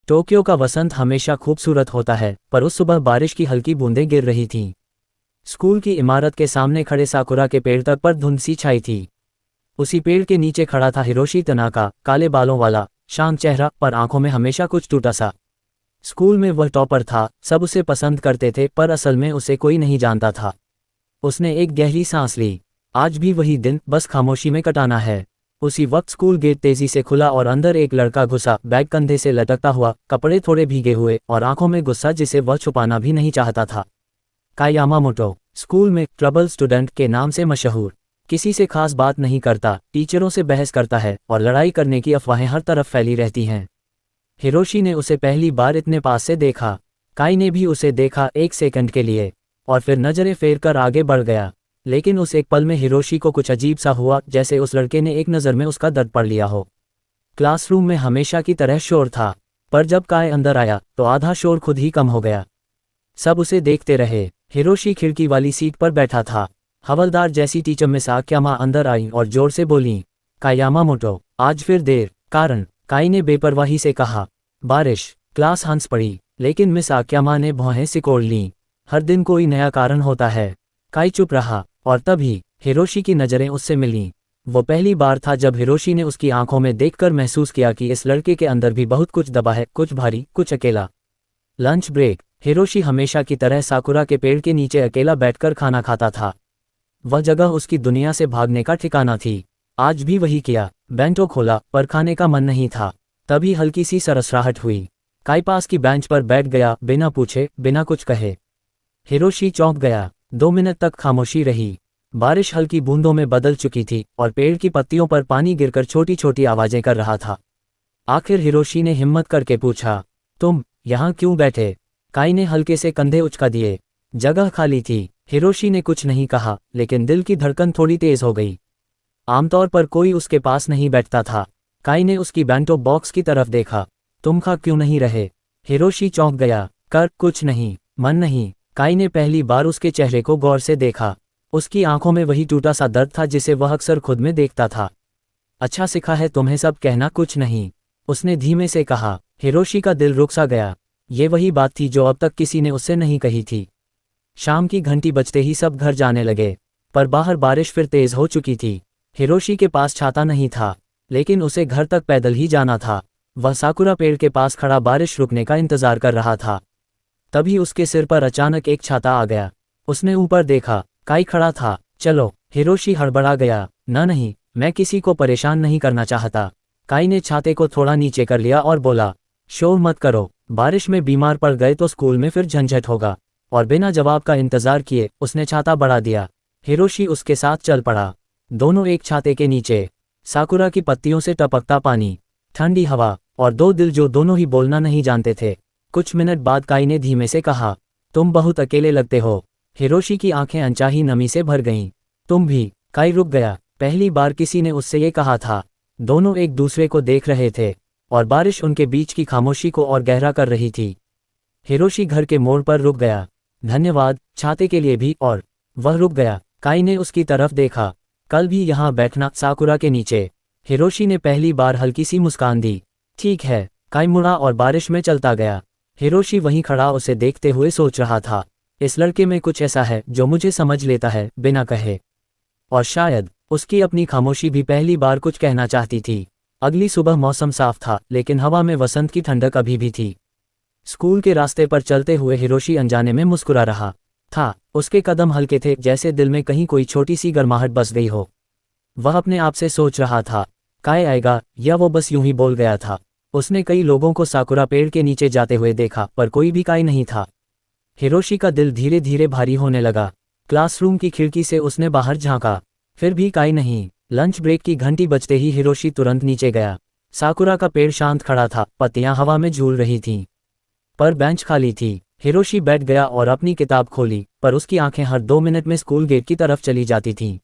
Tokyo का वसंत हमेशा खूबसूरत होता है, पर उस सुबह बारिश की हल्की बूंदें गिर रही थीं। स्कूल की इमारत के सामने खड़े साकुरा के पेड़ तक पर धुंध सी छाई थी। उसी पेड़ के नीचे खड़ा था हिरोशी तनाका, काले बालों वाला, शांत चेहरा, पर आंखों में हमेशा कुछ टूटा सा। स्कूल में वह टॉपर था, सब उसे पसंद करते थे, पर असल में उसे कोई नहीं जानता था। उसने एक गहरी सांस ली। आज भी वही दिन, बस खामोशी में कटाना है। उसी वक्त स्कूल गेट तेजी से खुला और अंदर एक लड़का घुसा, बैग कंधे से लटकता हुआ, कपड़े थोड़े भीगे हुए और आंखों में गुस्सा जिसे वह छुपाना भी नहीं चाहता था। काई यामामोटो, स्कूल में ट्रबल स्टूडेंट के नाम से मशहूर, किसी से खास बात नहीं करता, टीचरों से बहस करता है और लड़ाई करने की अफवाहें हर तरफ फैली रहती हैं। हिरोशी ने उसे पहली बार इतने पास से देखा। काई ने भी उसे देखा, एक सेकंड के लिए, और फिर नजरें फेर कर आगे बढ़ गया। लेकिन उस एक पल में हिरोशी को कुछ अजीब सा हुआ, जैसे उस लड़के ने एक नज़र में उसका दर्द पढ़ लिया हो। क्लासरूम में हमेशा की तरह शोर था, पर जब काई अंदर आया तो आधा शोर खुद ही कम हो गया। सब उसे देखते रहे। हिरोशी खिड़की वाली सीट पर बैठा था। हवलदार जैसी टीचर मिस आक्यामा अंदर आई और जोर से बोली, काई यामामोटो, आज फिर देर। कारण? काई ने बेपरवाही से कहा। बारिश। क्लास हंस पड़ी, लेकिन मिस आक्यामा ने भौहें सिकोड़ लीं। हर दिन कोई नया कारण होता है। काई चुप रहा, और तभी हिरोशी की नज़रें उससे मिलीं। वो पहली बार था जब हिरोशी ने उसकी आंखों में देखकर महसूस किया कि इस लड़के के अंदर भी बहुत कुछ दबा है, कुछ भारी, कुछ अकेला। Lunch break. हिरोशी हमेशा की तरह साकुरा के पेड़ के नीचे अकेला बैठकर खाना खाता था। वह जगह उसकी दुनिया से भागने का ठिकाना थी। आज भी वही किया। बेंटो खोला, पर खाने का मन नहीं था। तभी हल्की सी सरसराहट हुई। काई पास की बेंच पर बैठ गया, बिना पूछे, बिना कुछ कहे। हिरोशी चौंक गया। 2 मिनट तक खामोशी रही। बारिश हल्की बूंदों में बदल चुकी थी और पेड़ की पत्तियों पर पानी गिरकर छोटी छोटी आवाजें कर रहा था। आखिर हिरोशी ने हिम्मत करके पूछा, तुम यहाँ क्यों बैठे? काई ने हल्के से कंधे उचका दिए। जगह खाली थी। हिरोशी ने कुछ नहीं कहा, लेकिन दिल की धड़कन थोड़ी तेज हो गई। आमतौर पर कोई उसके पास नहीं बैठता था। काई ने उसकी बेंटो बॉक्स की तरफ देखा। तुम खा क्यों नहीं रहे? हिरोशी चौंक गया। कर कुछ नहीं, मन नहीं। काई ने पहली बार उसके चेहरे को गौर से देखा। उसकी आंखों में वही टूटा सा दर्द था जिसे वह अक्सर खुद में देखता था। अच्छा सिखा है तुम्हें सब कहना, कुछ नहीं, उसने धीमे से कहा। हिरोशी का दिल रुक सा गया। ये वही बात थी जो अब तक किसी ने उससे नहीं कही थी। शाम की घंटी बजते ही सब घर जाने लगे, पर बाहर बारिश फिर तेज हो चुकी थी। हिरोशी के पास छाता नहीं था, लेकिन उसे घर तक पैदल ही जाना था। वह साकुरा पेड़ के पास खड़ा बारिश रुकने का इंतजार कर रहा था। तभी उसके सिर पर अचानक एक छाता आ गया। उसने ऊपर देखा। काई खड़ा था। चलो। हिरोशी हड़बड़ा गया। नहीं, मैं किसी को परेशान नहीं करना चाहता। काई ने छाते को थोड़ा नीचे कर लिया और बोला, शोर मत करो, बारिश में बीमार पड़ गए तो स्कूल में फिर झंझट होगा। और बिना जवाब का इंतजार किए उसने छाता बढ़ा दिया। हिरोशी उसके साथ चल पड़ा। दोनों एक छाते के नीचे। साकुरा की पत्तियों से टपकता पानी, ठंडी हवा और दो दिल जो दोनों ही बोलना नहीं जानते थे। कुछ मिनट बाद काई ने धीमे से कहा, तुम बहुत अकेले लगते हो। हिरोशी की आंखें अनचाही नमी से भर गईं। तुम भी। काई रुक गया। पहली बार किसी ने उससे ये कहा था। दोनों एक दूसरे को देख रहे थे, और बारिश उनके बीच की खामोशी को और गहरा कर रही थी। हिरोशी घर के मोड़ पर रुक गया। धन्यवाद, छाते के लिए भी। और वह रुक गया। काई ने उसकी तरफ देखा। कल भी यहाँ बैठना, साकुरा के नीचे। हिरोशी ने पहली बार हल्की सी मुस्कान दी। ठीक है। काई मुड़ा और बारिश में चलता गया। हिरोशी वहीं खड़ा उसे देखते हुए सोच रहा था, इस लड़के में कुछ ऐसा है जो मुझे समझ लेता है बिना कहे। और शायद उसकी अपनी खामोशी भी पहली बार कुछ कहना चाहती थी। अगली सुबह मौसम साफ था, लेकिन हवा में वसंत की ठंडक अभी भी थी। स्कूल के रास्ते पर चलते हुए हिरोशी अनजाने में मुस्कुरा रहा था। उसके कदम हल्के थे, जैसे दिल में कहीं कोई छोटी सी गर्माहट बस गई हो। वह अपने आप से सोच रहा था, काई आएगा, या वो बस यूं ही बोल गया था। उसने कई लोगों को साकुरा पेड़ के नीचे जाते हुए देखा, पर कोई भी काई नहीं था। हिरोशी का दिल धीरे धीरे भारी होने लगा। क्लासरूम की खिड़की से उसने बाहर झांका, फिर भी काई नहीं। लंच ब्रेक की घंटी बजते ही हिरोशी तुरंत नीचे गया। साकुरा का पेड़ शांत खड़ा था, पत्तियां हवा में झूल रही थीं, पर बेंच खाली थी। हिरोशी बैठ गया और अपनी किताब खोली, पर उसकी आंखें हर 2 मिनट में स्कूल गेट की तरफ चली जाती थीं।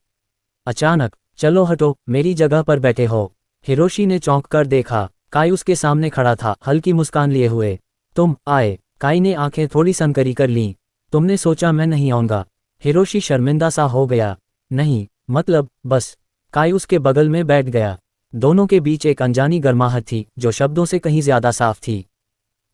अचानक, चलो हटो, मेरी जगह पर बैठे हो। हिरोशी ने चौंक कर देखा। काई उसके सामने खड़ा था, हल्की मुस्कान लिए हुए। तुम आए? काई ने आंखें थोड़ी सनकरी कर लीं। तुमने सोचा मैं नहीं आऊंगा? हिरोशी शर्मिंदा सा हो गया। नहीं, मतलब बस। काई उसके बगल में बैठ गया। दोनों के बीच एक अनजानी गर्माहट थी, जो शब्दों से कहीं ज्यादा साफ थी।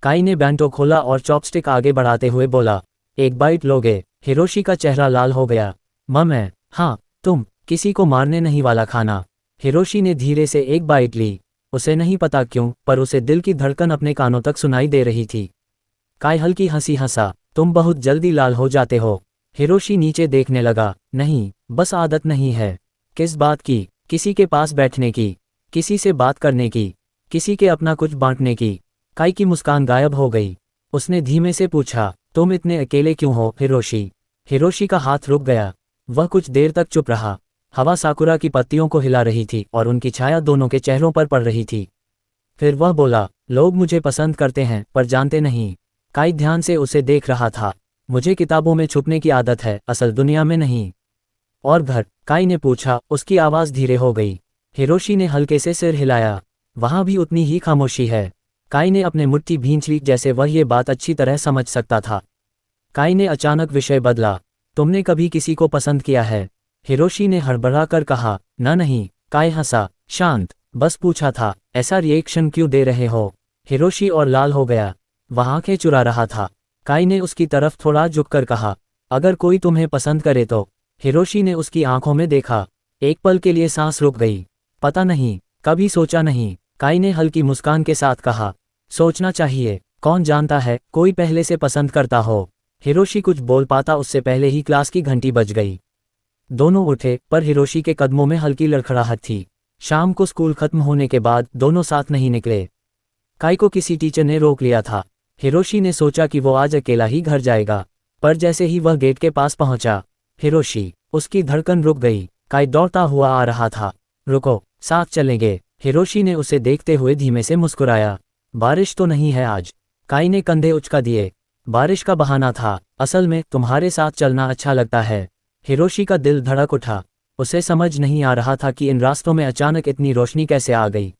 काई ने बैंटो खोला और चॉपस्टिक आगे बढ़ाते हुए बोला, एक बाइट लोगे? हिरोशी का चेहरा लाल हो गया। मैं? हाँ, तुम, किसी को मारने नहीं वाला खाना। हिरोशी ने धीरे से एक बाइट ली। उसे नहीं पता क्यों, पर उसे दिल की धड़कन अपने कानों तक सुनाई दे रही थी। काई हल्की हंसी हंसा, तुम बहुत जल्दी लाल हो जाते हो। हिरोशी नीचे देखने लगा, नहीं, बस आदत नहीं है। किस बात की? किसी के पास बैठने की, किसी से बात करने की, किसी के अपना कुछ बांटने की। काई की मुस्कान गायब हो गई। उसने धीमे से पूछा, तुम इतने अकेले क्यों हो हिरोशी? हिरोशी का हाथ रुक गया। वह कुछ देर तक चुप रहा। हवा साकुरा की पत्तियों को हिला रही थी और उनकी छाया दोनों के चेहरों पर पड़ रही थी। फिर वह बोला, लोग मुझे पसंद करते हैं पर जानते नहीं। काई ध्यान से उसे देख रहा था। मुझे किताबों में छुपने की आदत है, असल दुनिया में नहीं। और घर? काई ने पूछा। उसकी आवाज़ धीरे हो गई। हिरोशी ने हल्के से सिर हिलाया। वहाँ भी उतनी ही खामोशी है। काई ने अपने मुट्ठी भींच ली, जैसे वह ये बात अच्छी तरह समझ सकता था। काई ने अचानक विषय बदला, तुमने कभी किसी को पसंद किया है? हिरोशी ने हड़बड़ा कर कहा, ना नहीं। काई हंसा, शांत, बस पूछा था। ऐसा रिएक्शन क्यों दे रहे हो? हिरोशी और लाल हो गया। वह आंखें चुरा रहा था। काई ने उसकी तरफ थोड़ा झुककर कहा, अगर कोई तुम्हें पसंद करे तो? हिरोशी ने उसकी आंखों में देखा। एक पल के लिए सांस रुक गई। पता नहीं, कभी सोचा नहीं। काई ने हल्की मुस्कान के साथ कहा, सोचना चाहिए, कौन जानता है कोई पहले से पसंद करता हो। हिरोशी कुछ बोल पाता उससे पहले ही क्लास की घंटी बज गई। दोनों उठे, पर हिरोशी के कदमों में हल्की लड़खड़ाहट थी। शाम को स्कूल खत्म होने के बाद दोनों साथ नहीं निकले। काई को किसी टीचर ने रोक लिया था। हिरोशी ने सोचा कि वो आज अकेला ही घर जाएगा, पर जैसे ही वह गेट के पास पहुंचा, हिरोशी, उसकी धड़कन रुक गई। काई दौड़ता हुआ आ रहा था। रुको, साथ चलेंगे। हिरोशी ने उसे देखते हुए धीमे से मुस्कुराया। बारिश तो नहीं है आज? काई ने कंधे उचका दिए। बारिश का बहाना था, असल में तुम्हारे साथ चलना अच्छा लगता है। हिरोशी का दिल धड़क उठा। उसे समझ नहीं आ रहा था कि इन रास्तों में अचानक इतनी रोशनी कैसे आ गई।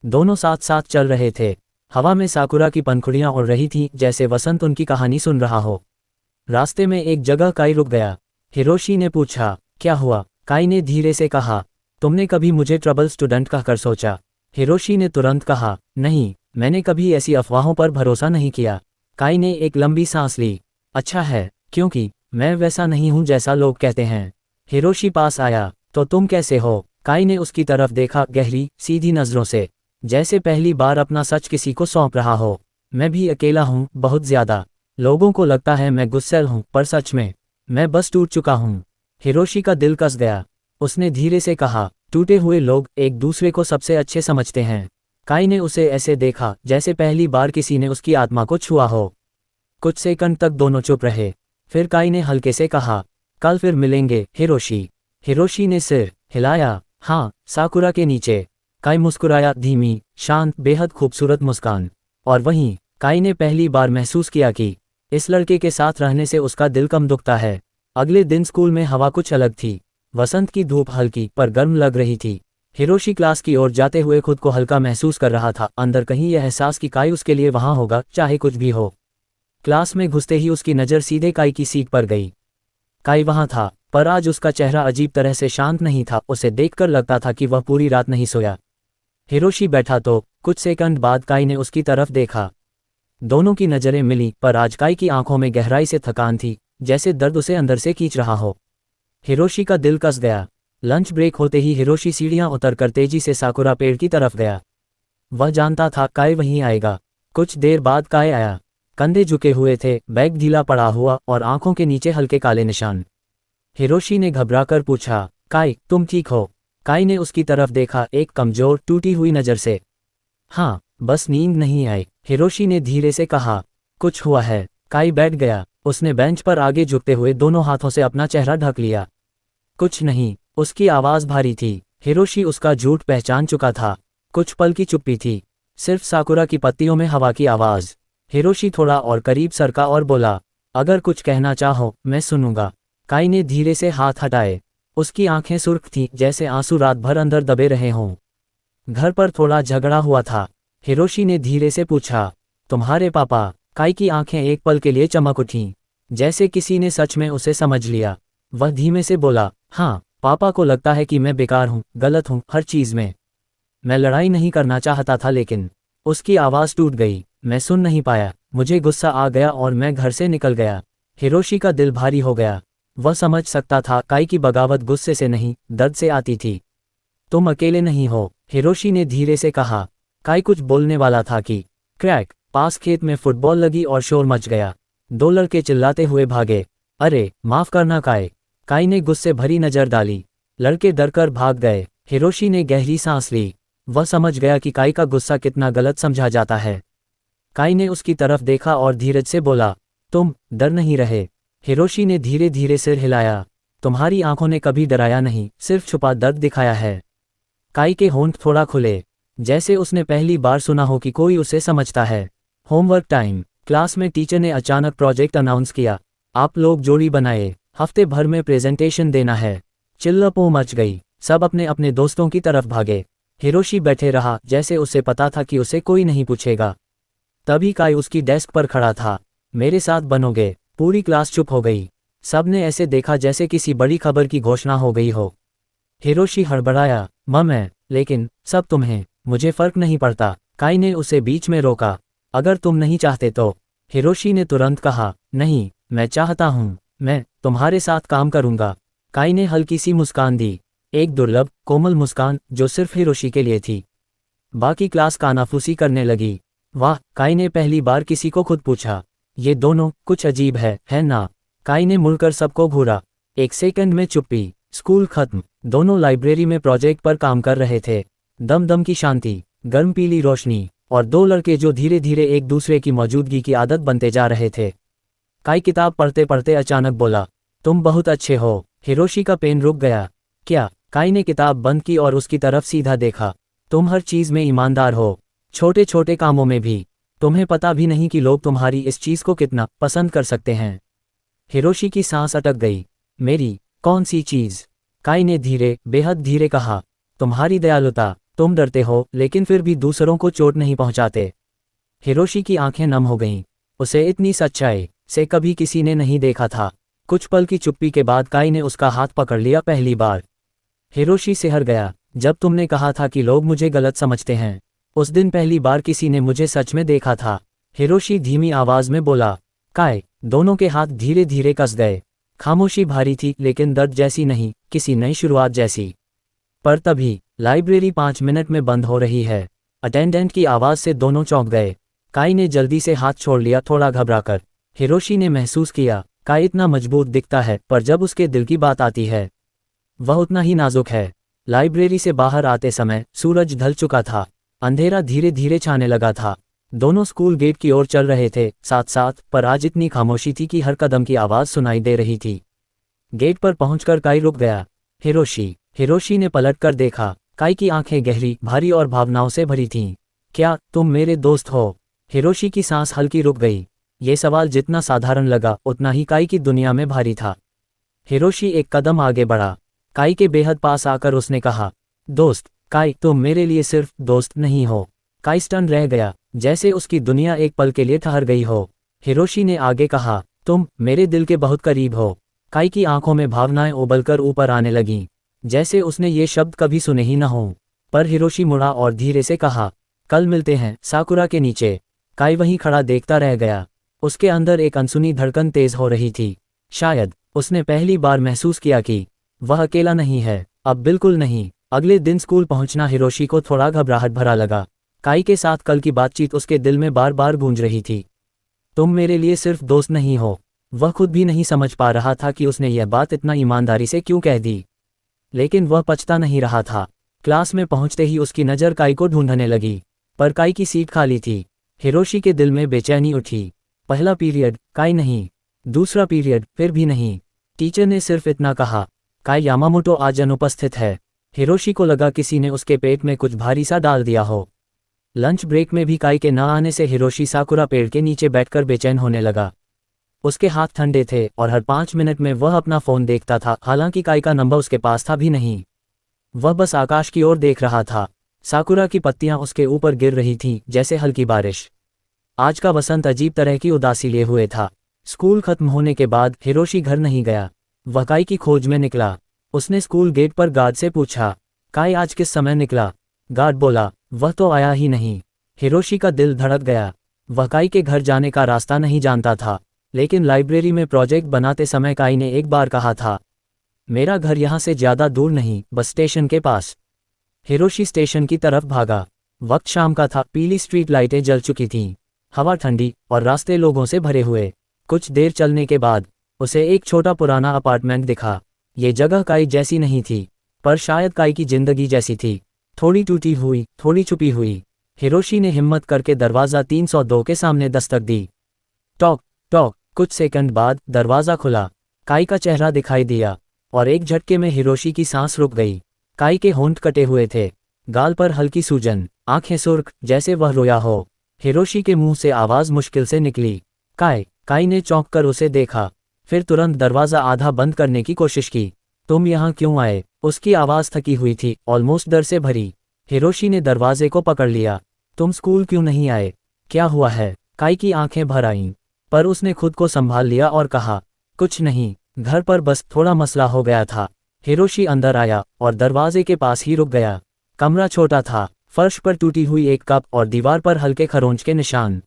दोनों साथ साथ चल रहे थे। हवा में साकुरा की पंखुड़ियां उड़ रही थीं, जैसे वसंत उनकी कहानी सुन रहा हो। रास्ते में एक जगह काई रुक गया। हिरोशी ने पूछा, क्या हुआ? काई ने धीरे से कहा, तुमने कभी मुझे ट्रबल स्टूडेंट कहकर सोचा? हिरोशी ने तुरंत कहा, नहीं, मैंने कभी ऐसी अफवाहों पर भरोसा नहीं किया। काई ने एक लंबी सांस ली। अच्छा है, क्योंकि मैं वैसा नहीं हूं जैसा लोग कहते हैं। हिरोशी पास आया, तो तुम कैसे हो? काई ने उसकी तरफ देखा, गहरी सीधी नजरों से, जैसे पहली बार अपना सच किसी को सौंप रहा हो। मैं भी अकेला हूं, बहुत ज्यादा। लोगों को लगता है मैं गुस्सैल हूं, पर सच में मैं बस टूट चुका हूं। हिरोशी का दिल कस गया। उसने धीरे से कहा, टूटे हुए लोग एक दूसरे को सबसे अच्छे समझते हैं। काई ने उसे ऐसे देखा जैसे पहली बार किसी ने उसकी आत्मा को छुआ हो। कुछ सेकंड तक दोनों चुप रहे। फिर काई ने हल्के से कहा, कल फिर मिलेंगे हिरोशी। हिरोशी ने सिर हिलाया, हाँ, साकुरा के नीचे। काई मुस्कुराया, धीमी, शांत, बेहद खूबसूरत मुस्कान। और वहीं काई ने पहली बार महसूस किया कि इस लड़के के साथ रहने से उसका दिल कम दुखता है। अगले दिन स्कूल में हवा कुछ अलग थी। वसंत की धूप हल्की पर गर्म लग रही थी। हिरोशी क्लास की ओर जाते हुए खुद को हल्का महसूस कर रहा था, अंदर कहीं यह एहसास कि काई उसके लिए वहां होगा, चाहे कुछ भी हो। क्लास में घुसते ही उसकी नज़र सीधे काई की सीट पर गई। काई वहां था, पर आज उसका चेहरा अजीब तरह से शांत नहीं था। उसे देखकर लगता था कि वह पूरी रात नहीं सोया। हिरोशी बैठा तो कुछ सेकंड बाद काई ने उसकी तरफ देखा। दोनों की नज़रें मिली, पर आज काई की आंखों में गहराई से थकान थी, जैसे दर्द उसे अंदर से खींच रहा हो। हिरोशी का दिल कस गया। लंच ब्रेक होते ही हिरोशी सीढ़ियां उतरकर तेजी से साकुरा पेड़ की तरफ गया। वह जानता था काई वहीं आएगा। कुछ देर बाद काई आया। कंधे झुके हुए थे, बैग ढीला पड़ा हुआ और आंखों के नीचे हल्के काले निशान। हिरोशी ने घबराकर पूछा, काई, तुम ठीक हो? काई ने उसकी तरफ देखा, एक कमजोर, टूटी हुई नज़र से। हाँ, बस नींद नहीं आई, हिरोशी ने धीरे से कहा। कुछ हुआ है? काई बैठ गया। उसने बेंच पर आगे झुकते हुए दोनों हाथों से अपना चेहरा ढक लिया। कुछ नहीं। उसकी आवाज़ भारी थी। हिरोशी उसका झूठ पहचान चुका था। कुछ पल की चुप्पी थी, सिर्फ साकुरा की पत्तियों में हवा की आवाज़। हिरोशी थोड़ा और करीब सरका और बोला, अगर कुछ कहना चाहो मैं सुनूंगा। काई ने धीरे से हाथ हटाए। उसकी आंखें सुर्ख थीं, जैसे आंसू रात भर अंदर दबे रहे हों। घर पर थोड़ा झगड़ा हुआ था? हिरोशी ने धीरे से पूछा। तुम्हारे पापा? काई की आंखें एक पल के लिए चमक उठीं, जैसे किसी ने सच में उसे समझ लिया। वह धीमे से बोला, हाँ, पापा को लगता है कि मैं बेकार हूँ, गलत हूँ हर चीज़ में। मैं लड़ाई नहीं करना चाहता था, लेकिन उसकी आवाज़ टूट गई। मैं सुन नहीं पाया। मुझे गुस्सा आ गया और मैं घर से निकल गया। हिरोशी का दिल भारी हो गया। वह समझ सकता था काई की बगावत गुस्से से नहीं, दर्द से आती थी। तुम अकेले नहीं हो, हिरोशी ने धीरे से कहा। काई कुछ बोलने वाला था कि क्रैक, पास खेत में फुटबॉल लगी और शोर मच गया। 2 लड़के चिल्लाते हुए भागे। अरे माफ करना काई। काई ने गुस्से भरी नजर डाली। लड़के डरकर भाग गए। हिरोशी ने गहरी सांस ली। वह समझ गया कि काई का गुस्सा कितना गलत समझा जाता है। काई ने उसकी तरफ देखा और धीरज से बोला, तुम डर नहीं रहे। हिरोशी ने धीरे धीरे सिर हिलाया। तुम्हारी आंखों ने कभी डराया नहीं, सिर्फ छुपा दर्द दिखाया है। काई के होंठ थोड़ा खुले, जैसे उसने पहली बार सुना हो कि कोई उसे समझता है। Homework time. क्लास में टीचर ने अचानक प्रोजेक्ट अनाउंस किया। आप लोग जोड़ी बनाए, हफ्ते भर में प्रेजेंटेशन देना है। चिल्लापों मच गई। सब अपने अपने दोस्तों की तरफ भागे। हिरोशी बैठे रहा, जैसे उसे पता था कि उसे कोई नहीं पूछेगा। तभी काई उसकी डेस्क पर खड़ा था। मेरे साथ बनोगे? पूरी क्लास चुप हो गई। सब ने ऐसे देखा जैसे किसी बड़ी खबर की घोषणा हो गई हो। हिरोशी हड़बड़ाया, मैं, लेकिन सब तुम्हें, मुझे फर्क नहीं पड़ता। काई ने उसे बीच में रोका। अगर तुम नहीं चाहते तो? हिरोशी ने तुरंत कहा, नहीं, मैं चाहता हूं, मैं तुम्हारे साथ काम करूंगा। काई ने हल्की सी मुस्कान दी, एक दुर्लभ, कोमल मुस्कान जो सिर्फ हिरोशी के लिए थी। बाकी क्लास कानाफूसी करने लगी। वाह, काई ने पहली बार किसी को खुद पूछा। ये दोनों कुछ अजीब है ना? काई ने मुड़कर सबको घूरा। 1 सेकंड में चुप्पी। स्कूल खत्म। दोनों लाइब्रेरी में प्रोजेक्ट पर काम कर रहे थे। दम दम की शांति, गर्म पीली रोशनी, और 2 लड़के जो धीरे धीरे एक दूसरे की मौजूदगी की आदत बनते जा रहे थे। काई किताब पढ़ते पढ़ते अचानक बोला, तुम बहुत अच्छे हो। हिरोशी का पेन रुक गया। क्या? काई ने किताब बंद की और उसकी तरफ सीधा देखा। तुम हर चीज में ईमानदार हो, छोटे छोटे कामों में भी। तुम्हें पता भी नहीं कि लोग तुम्हारी इस चीज को कितना पसंद कर सकते हैं। हिरोशी की सांस अटक गई। मेरी कौन सी चीज? काई ने धीरे, बेहद धीरे कहा, तुम्हारी दयालुता। तुम डरते हो लेकिन फिर भी दूसरों को चोट नहीं पहुंचाते। हिरोशी की आंखें नम हो गईं। उसे इतनी सच्चाई से कभी किसी ने नहीं देखा था। कुछ पल की चुप्पी के बाद काई ने उसका हाथ पकड़ लिया पहली बार। हिरोशी सिहर गया। जब तुमने कहा था कि लोग मुझे गलत समझते हैं, उस दिन पहली बार किसी ने मुझे सच में देखा था। हिरोशी धीमी आवाज में बोला। काई, दोनों के हाथ धीरे धीरे कस गए। खामोशी भारी थी, लेकिन दर्द जैसी नहीं, किसी नई शुरुआत जैसी। पर तभी लाइब्रेरी 5 मिनट में बंद हो रही है। अटेंडेंट की आवाज से दोनों चौंक गए। काई ने जल्दी से हाथ छोड़ लिया, थोड़ा घबराकर। हिरोशी ने महसूस किया, काई इतना मजबूत दिखता है, पर जब उसके दिल की बात आती है वह उतना ही नाजुक है। लाइब्रेरी से बाहर आते समय सूरज ढल चुका था। अंधेरा धीरे धीरे छाने लगा था। दोनों स्कूल गेट की ओर चल रहे थे साथ साथ, पर आज इतनी खामोशी थी कि हर कदम की आवाज सुनाई दे रही थी। गेट पर पहुंचकर काई रुक गया। हिरोशी ने पलटकर देखा। काई की आंखें गहरी, भारी और भावनाओं से भरी थीं। क्या तुम मेरे दोस्त हो? हिरोशी की सांस हल्की रुक गई। ये सवाल जितना साधारण लगा उतना ही काई की दुनिया में भारी था। हिरोशी एक कदम आगे बढ़ा। काई के बेहद पास आकर उसने कहा, दोस्त। काई, तुम मेरे लिए सिर्फ दोस्त नहीं हो। काई स्टन रह गया, जैसे उसकी दुनिया एक पल के लिए ठहर गई हो। हिरोशी ने आगे कहा, तुम मेरे दिल के बहुत करीब हो। काई की आंखों में भावनाएं उबलकर ऊपर आने लगीं, जैसे उसने ये शब्द कभी सुने ही न हों। पर हिरोशी मुड़ा और धीरे से कहा, कल मिलते हैं साकुरा के नीचे। काई वहीं खड़ा देखता रह गया। उसके अंदर एक अनसुनी धड़कन तेज हो रही थी। शायद उसने पहली बार महसूस किया कि वह अकेला नहीं है, अब बिल्कुल नहीं। अगले दिन स्कूल पहुंचना हिरोशी को थोड़ा घबराहट भरा लगा। काई के साथ कल की बातचीत उसके दिल में बार बार गूंज रही थी। तुम मेरे लिए सिर्फ दोस्त नहीं हो। वह खुद भी नहीं समझ पा रहा था कि उसने यह बात इतना ईमानदारी से क्यों कह दी, लेकिन वह पछता नहीं रहा था। क्लास में पहुंचते ही उसकी नज़र काई को ढूंढने लगी, पर काई की सीट खाली थी। हिरोशी के दिल में बेचैनी उठी। पहला पीरियड, काई नहीं। दूसरा पीरियड, फिर भी नहीं। टीचर ने सिर्फ इतना कहा, काई यामामोटो आज अनुपस्थित है। हिरोशी को लगा किसी ने उसके पेट में कुछ भारी सा डाल दिया हो। लंच ब्रेक में भी काई के न आने से हिरोशी साकुरा पेड़ के नीचे बैठकर बेचैन होने लगा। उसके हाथ ठंडे थे और हर 5 मिनट में वह अपना फ़ोन देखता था। हालांकि काई का नंबर उसके पास था भी नहीं। वह बस आकाश की ओर देख रहा था। साकुरा की पत्तियां उसके ऊपर गिर रही थीं, जैसे हल्की बारिश। आज का वसंत अजीब तरह की उदासी लिए हुए था। स्कूल खत्म होने के बाद हिरोशी घर नहीं गया। वह काई की खोज में निकला। उसने स्कूल गेट पर गार्ड से पूछा, काई आज किस समय निकला? गार्ड बोला, वह तो आया ही नहीं। हिरोशी का दिल धड़क गया। वह काई के घर जाने का रास्ता नहीं जानता था, लेकिन लाइब्रेरी में प्रोजेक्ट बनाते समय काई ने एक बार कहा था, मेरा घर यहाँ से ज़्यादा दूर नहीं, बस स्टेशन के पास। हिरोशी स्टेशन की तरफ भागा। वक्त शाम का था, पीली स्ट्रीट लाइटें जल चुकी थीं, हवा ठंडी और रास्ते लोगों से भरे हुए। कुछ देर चलने के बाद उसे एक छोटा पुराना अपार्टमेंट दिखा। ये जगह काई जैसी नहीं थी, पर शायद काई की जिंदगी जैसी थी, थोड़ी टूटी हुई, थोड़ी छुपी हुई। हिरोशी ने हिम्मत करके दरवाज़ा 302 के सामने दस्तक दी। टॉक टॉक। कुछ सेकंड बाद दरवाज़ा खुला। काई का चेहरा दिखाई दिया और एक झटके में हिरोशी की सांस रुक गई। काई के होंठ कटे हुए थे, गाल पर हल्की सूजन, आंखें सुर्ख जैसे वह रोया हो। हिरोशी के मुंह से आवाज़ मुश्किल से निकली, काई। काई ने चौंक कर उसे देखा, फिर तुरंत दरवाज़ा आधा बंद करने की कोशिश की। तुम यहाँ क्यों आए? उसकी आवाज़ थकी हुई थी, ऑलमोस्ट डर से भरी। हिरोशी ने दरवाजे को पकड़ लिया। तुम स्कूल क्यों नहीं आए? क्या हुआ है? काई की आंखें भर आईं, पर उसने खुद को संभाल लिया और कहा, कुछ नहीं, घर पर बस थोड़ा मसला हो गया था। हिरोशी अंदर आया और दरवाजे के पास ही रुक गया। कमरा छोटा था, फर्श पर टूटी हुई एक कप और दीवार पर हल्के खरोंच के निशान।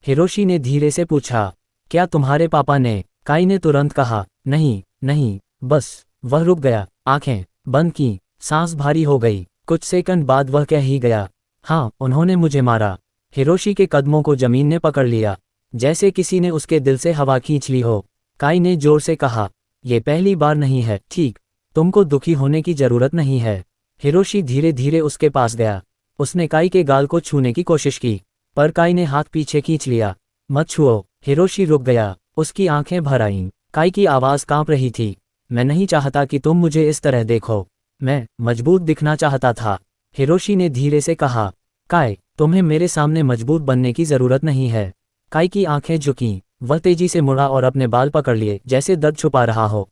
हिरोशी ने धीरे से पूछा, क्या तुम्हारे पापा ने? काई ने तुरंत कहा, नहीं नहीं, बस। वह रुक गया, आंखें बंद की, सांस भारी हो गई। कुछ सेकंड बाद वह कह ही गया, हाँ, उन्होंने मुझे मारा। हिरोशी के कदमों को जमीन ने पकड़ लिया, जैसे किसी ने उसके दिल से हवा खींच ली हो। काई ने जोर से कहा, यह पहली बार नहीं है, ठीक? तुमको दुखी होने की जरूरत नहीं है। हिरोशी धीरे धीरे उसके पास गया। उसने काई के गाल को छूने की कोशिश की, पर काई ने हाथ पीछे खींच लिया। मत छुओ। हिरोशी रुक गया, उसकी आंखें भर आईं। काई की आवाज़ कांप रही थी, मैं नहीं चाहता कि तुम मुझे इस तरह देखो, मैं मजबूत दिखना चाहता था। हिरोशी ने धीरे से कहा, काई, तुम्हें मेरे सामने मजबूत बनने की ज़रूरत नहीं है। काई की आंखें झुकीं, वह तेजी से मुड़ा और अपने बाल पकड़ लिए, जैसे दर्द छुपा रहा हो।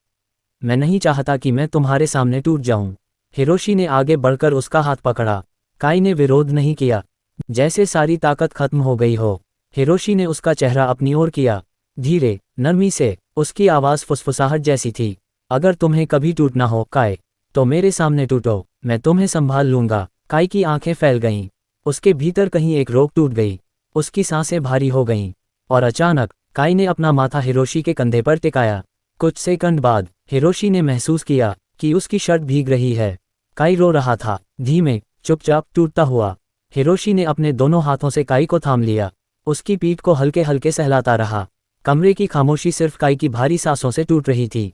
मैं नहीं चाहता कि मैं तुम्हारे सामने टूट जाऊं। हिरोशी ने आगे बढ़कर उसका हाथ पकड़ा। काई ने विरोध नहीं किया, जैसे सारी ताकत खत्म हो गई हो। हिरोशी ने उसका चेहरा अपनी ओर किया, धीरे, नरमी से। उसकी आवाज़ फुसफुसाहट जैसी थी, अगर तुम्हें कभी टूटना हो काई, तो मेरे सामने टूटो, मैं तुम्हें संभाल लूंगा। काई की आंखें फैल गईं, उसके भीतर कहीं एक रोक टूट गई, उसकी सांसें भारी हो गईं, और अचानक काई ने अपना माथा हिरोशी के कंधे पर टिकाया। कुछ सेकंड बाद हिरोशी ने महसूस किया कि उसकी शर्ट भीग रही है। काई रो रहा था, धीमे, चुपचाप, टूटता हुआ। हिरोशी ने अपने दोनों हाथों से काई को थाम लिया, उसकी पीठ को हल्के हल्के सहलाता रहा। कमरे की खामोशी सिर्फ काई की भारी सांसों से टूट रही थी।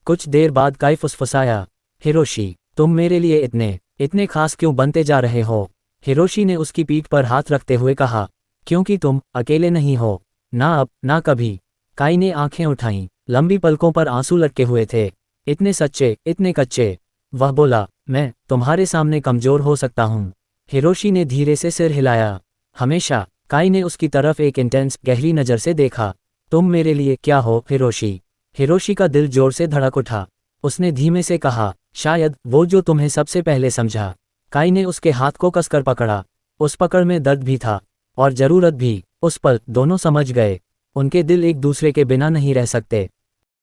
कुछ देर बाद काई फुसफुसाया, हिरोशी, तुम मेरे लिए इतने इतने खास क्यों बनते जा रहे हो? हिरोशी ने उसकी पीठ पर हाथ रखते हुए कहा, क्योंकि तुम अकेले नहीं हो, ना अब, ना कभी। काई ने आंखें उठाईं, लंबी पलकों पर आंसू लटके हुए थे, इतने सच्चे, इतने कच्चे। वह बोला, मैं तुम्हारे सामने कमजोर हो सकता हूँ। हिरोशी ने धीरे से सिर हिलाया, हमेशा। काई ने उसकी तरफ एक इंटेंस, गहरी नज़र से देखा, तुम मेरे लिए क्या हो हिरोशी? हिरोशी का दिल जोर से धड़क उठा। उसने धीमे से कहा, शायद वो जो तुम्हें सबसे पहले समझा। काई ने उसके हाथ को कसकर पकड़ा, उस पकड़ में दर्द भी था और जरूरत भी। उस पल दोनों समझ गए, उनके दिल एक दूसरे के बिना नहीं रह सकते।